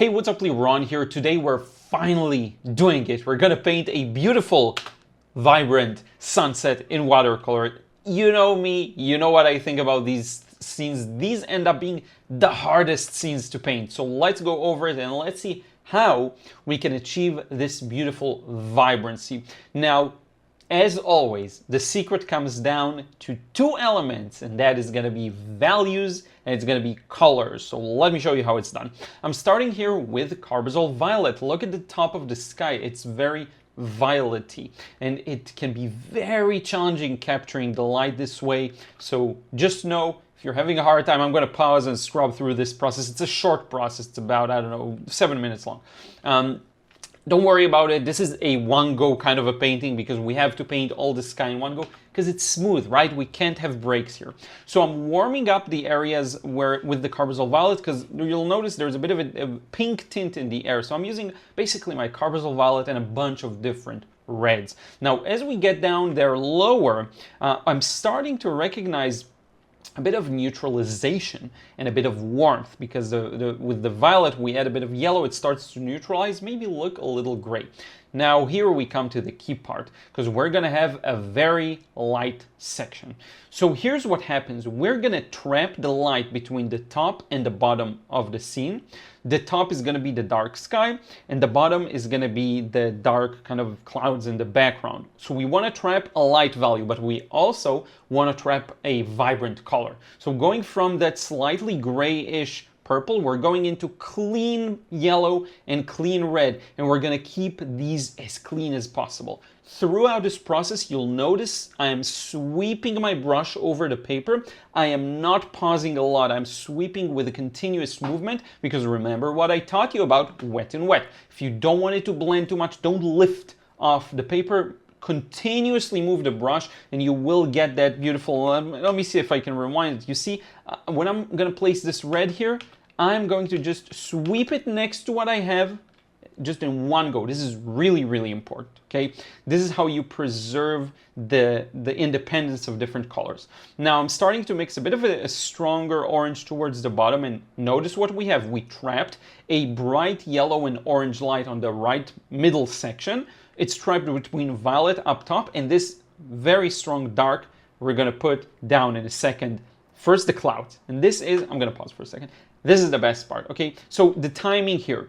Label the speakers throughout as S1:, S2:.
S1: Hey, what's up, Liron here. Today we're finally doing it. We're gonna paint a beautiful, vibrant sunset in watercolor. You know me, you know what I think about these scenes. These end up being the hardest scenes to paint. So let's go over it and let's see how we can achieve this beautiful vibrancy. Now, as always, the secret comes down to two elements, and that is going to be values and it's going to be colors. So let me show you how it's done. I'm starting here with Carbazole Violet. Look at the top of the sky. It's very violet-y, and it can be very challenging capturing the light this way. So just know, if you're having a hard time, I'm going to pause and scrub through this process. It's a short process. It's about, I don't know, 7 minutes long. Don't worry about it. This is a one-go kind of a painting because we have to paint all the sky in one go because it's smooth, right? We can't have breaks here. So I'm warming up the areas where with the Carbazole Violet because you'll notice there's a bit of a pink tint in the air. So I'm using basically my Carbazole Violet and a bunch of different reds. Now, as we get down there lower, I'm starting to recognize a bit of neutralization and a bit of warmth because with the violet we add a bit of yellow, it starts to neutralize, maybe look a little gray. Now here we come to the key part because we're going to have a very light section. So here's what happens. We're going to trap the light between the top and the bottom of the scene. The top is going to be the dark sky and the bottom is going to be the dark kind of clouds in the background. So we want to trap a light value, but we also want to trap a vibrant color. So going from that slightly grayish purple, we're going into clean yellow and clean red, and we're going to keep these as clean as possible. Throughout this process, you'll notice I am sweeping my brush over the paper. I am not pausing a lot. I'm sweeping with a continuous movement because remember what I taught you about wet and wet. If you don't want it to blend too much, don't lift off the paper. Continuously move the brush and you will get that beautiful, let me see if I can rewind it. You see, when I'm going to place this red here, I'm going to just sweep it next to what I have just in one go. This is really, really important, okay? This is how you preserve the independence of different colors. Now I'm starting to mix a bit of a stronger orange towards the bottom, and notice what we have. We trapped a bright yellow and orange light on the right middle section. It's trapped between violet up top and this very strong dark we're going to put down in a second. First the clouds, and this is, I'm going to pause for a second. This is the best part, okay? So the timing here,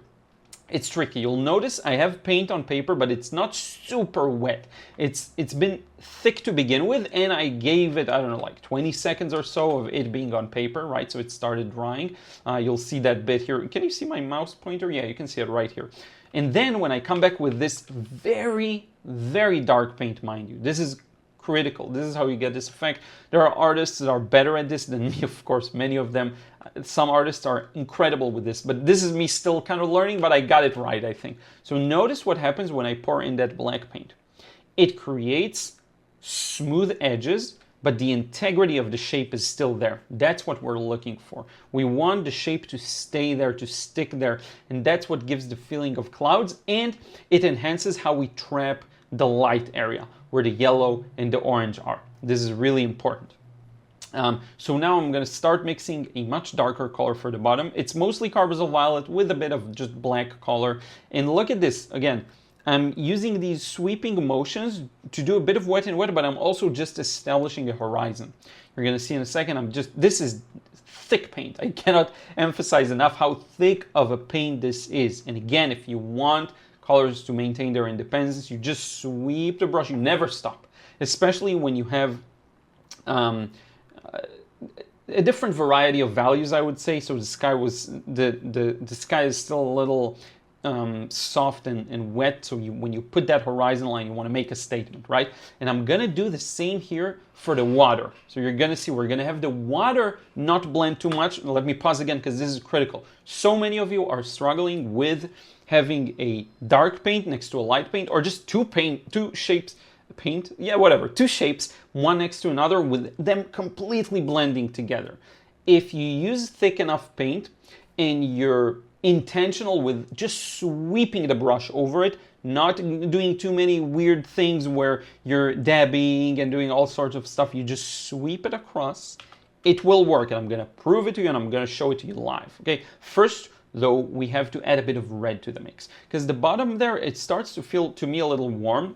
S1: it's tricky. You'll notice I have paint on paper, but it's not super wet. It's been thick to begin with, and I gave it, I don't know, like 20 seconds or so of it being on paper, right? So it started drying. You'll see that bit here. Can you see my mouse pointer? Yeah, you can see it right here. And then when I come back with this very, very dark paint, mind you, this is critical. This is how you get this effect. There are artists that are better at this than me, of course, many of them. Some artists are incredible with this, but this is me still kind of learning, but I got it right, I think. So notice what happens when I pour in that black paint. It creates smooth edges, but the integrity of the shape is still there. That's what we're looking for. We want the shape to stay there, to stick there, and that's what gives the feeling of clouds, and it enhances how we trap the light area where the yellow and the orange are. This is really important. So now I'm going to start mixing a much darker color for the bottom. It's mostly Carbazole Violet with a bit of just black color. And look at this again. I'm using these sweeping motions to do a bit of wet and wet, but I'm also just establishing a horizon. You're going to see in a second, this is thick paint. I cannot emphasize enough how thick of a paint this is. And again, if you want colors to maintain their independence, you just sweep the brush. You never stop, especially when you have a different variety of values, I would say. So the sky was the sky is still a little soft and wet. So when you put that horizon line, you want to make a statement, right? And I'm gonna do the same here for the water. So you're gonna see we're gonna have the water not blend too much. Let me pause again because this is critical. So many of you are struggling with having a dark paint next to a light paint, or just two shapes paint, yeah, whatever, two shapes, one next to another with them completely blending together. If you use thick enough paint and you're intentional with just sweeping the brush over it, not doing too many weird things where you're dabbing and doing all sorts of stuff, you just sweep it across, it will work. And I'm going to prove it to you and I'm going to show it to you live. Okay, first though we have to add a bit of red to the mix. Because the bottom there, it starts to feel, to me, a little warm.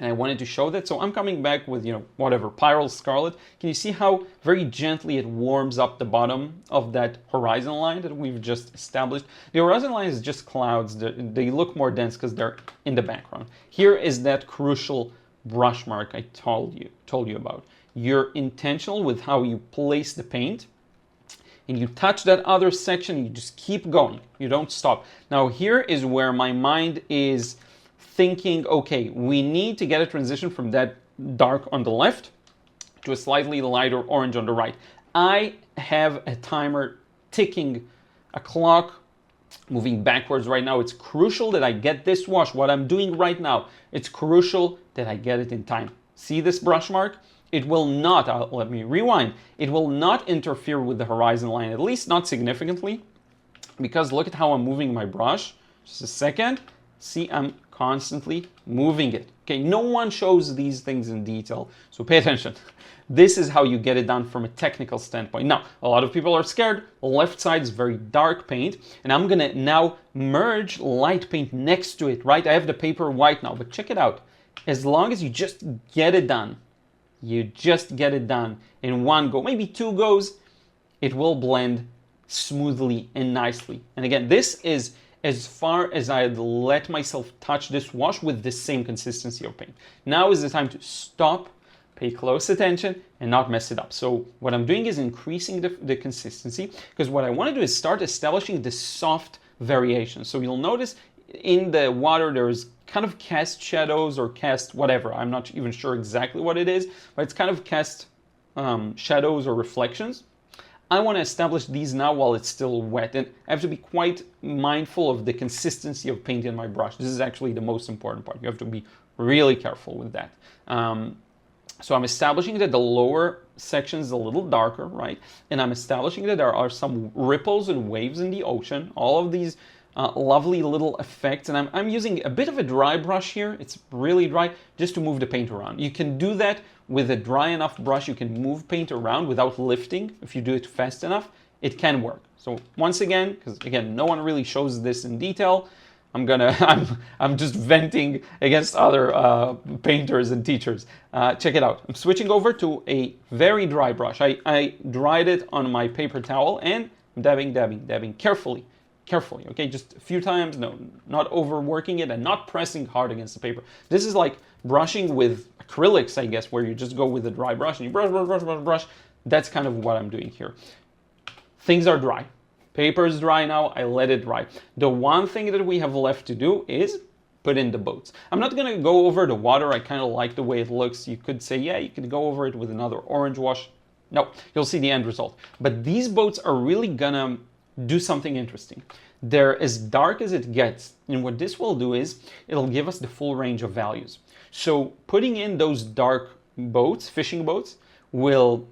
S1: And I wanted to show that. So I'm coming back with, whatever, Pyrrole Scarlet. Can you see how very gently it warms up the bottom of that horizon line that we've just established? The horizon line is just clouds. They look more dense because they're in the background. Here is that crucial brush mark I told you about. You're intentional with how you place the paint. And you touch that other section, you just keep going. You don't stop. Now here is where my mind is thinking, okay, we need to get a transition from that dark on the left to a slightly lighter orange on the right. I have a timer ticking, a clock moving backwards right now. It's crucial that I get this wash. What I'm doing right now, it's crucial that I get it in time. See this brush mark? It will not, let me rewind, it will not interfere with the horizon line, at least not significantly, because look at how I'm moving my brush. Just a second. See, I'm constantly moving it. Okay, no one shows these things in detail, so pay attention. This is how you get it done from a technical standpoint. Now, a lot of people are scared. Left side is very dark paint, and I'm gonna now merge light paint next to it, right? I have the paper white now, but check it out. As long as you just get it done, you just get it done in one go, maybe two goes, it will blend smoothly and nicely. And again, this is as far as I'd let myself touch this wash with the same consistency of paint. Now is the time to stop, pay close attention, and not mess it up. So what I'm doing is increasing the consistency, because what I want to do is start establishing the soft variations. So you'll notice in the water there's kind of cast shadows or cast whatever. I'm not even sure exactly what it is, but it's kind of cast shadows or reflections. I want to establish these now while it's still wet, and I have to be quite mindful of the consistency of paint in my brush. This is actually the most important part. You have to be really careful with that. So I'm establishing that the lower section is a little darker, right? And I'm establishing that there are some ripples and waves in the ocean, all of these lovely little effects. And I'm using a bit of a dry brush here. It's really dry, just to move the paint around. You can do that with a dry enough brush. You can move paint around without lifting. If you do it fast enough, it can work. So once again, because again, no one really shows this in detail, I'm just venting against other painters and teachers. Check it out. I'm switching over to a very dry brush. I dried it on my paper towel and I'm dabbing carefully, okay? Just a few times, no, not overworking it and not pressing hard against the paper. This is like brushing with acrylics, I guess, where you just go with a dry brush and you brush. That's kind of what I'm doing here. Things are dry. Paper is dry now, I let it dry. The one thing that we have left to do is put in the boats. I'm not gonna go over the water, I kind of like the way it looks. You could say, yeah, you could go over it with another orange wash. No, you'll see the end result. But these boats are really gonna do something interesting. They're as dark as it gets, and what this will do is, it'll give us the full range of values. So putting in those dark boats, fishing boats, will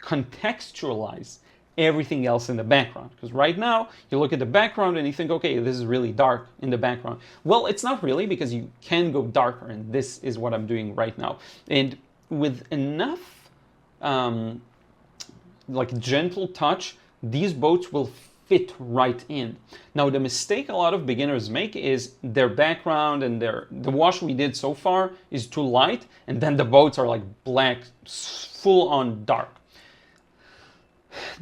S1: contextualize everything else in the background. Because right now, you look at the background and you think, okay, this is really dark in the background. Well, it's not really, because you can go darker, and this is what I'm doing right now. And with enough like gentle touch, these boats will fit right in. Now, the mistake a lot of beginners make is their background and the wash we did so far is too light, and then the boats are like black, full on dark.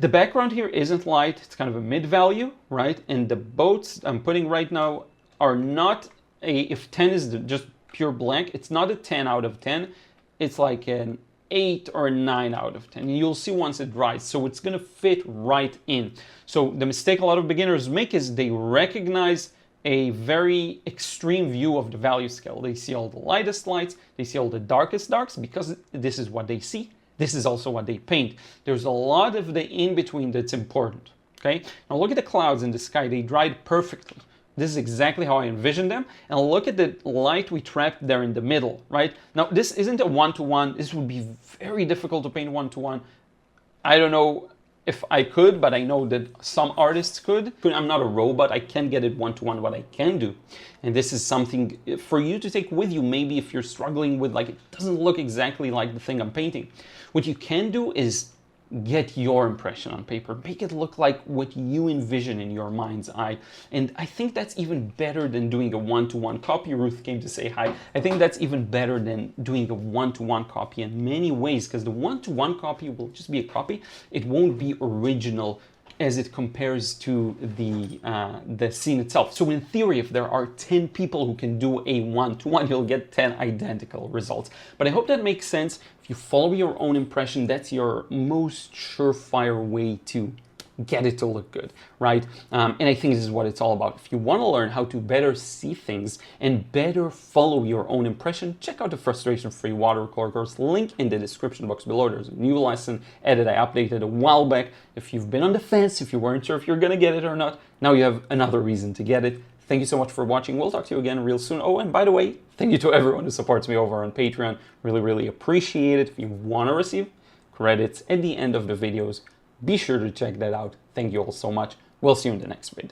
S1: The background here isn't light, it's kind of a mid value, right? And the boats I'm putting right now are not if 10 is just pure blank, it's not a 10 out of 10, it's like an 8 or a 9 out of 10. You'll see once it dries, so it's gonna fit right in. So the mistake a lot of beginners make is they recognize a very extreme view of the value scale. They see all the lightest lights, they see all the darkest darks, because this is what they see. This is also what they paint. There's a lot of the in-between that's important, okay? Now look at the clouds in the sky. They dried perfectly. This is exactly how I envisioned them. And look at the light we trapped there in the middle, right? Now, this isn't a one-to-one. This would be very difficult to paint one-to-one. I don't know if I could, but I know that some artists could. I'm not a robot. I can't get it one-to-one. What I can do, and this is something for you to take with you, maybe if you're struggling with, like, it doesn't look exactly like the thing I'm painting. What you can do is get your impression on paper. Make it look like what you envision in your mind's eye. And I think that's even better than doing a one-to-one copy. Ruth came to say hi. I think that's even better than doing a one-to-one copy in many ways, because the one-to-one copy will just be a copy. It won't be original as it compares to the scene itself. So in theory, if there are 10 people who can do a one-to-one, you'll get 10 identical results. But I hope that makes sense. If you follow your own impression, that's your most surefire way to get it to look good, right? And I think this is what it's all about. If you want to learn how to better see things and better follow your own impression, check out the frustration-free watercolor course, link in the description box below. There's a new lesson edit I updated a while back. If you've been on the fence, if you weren't sure if you're gonna get it or not, now you have another reason to get it. Thank you so much for watching. We'll talk to you again real soon. Oh, and by the way, thank you to everyone who supports me over on Patreon. Really, really appreciate it. If you want to receive credits at the end of the videos, be sure to check that out. Thank you all so much. We'll see you in the next vid.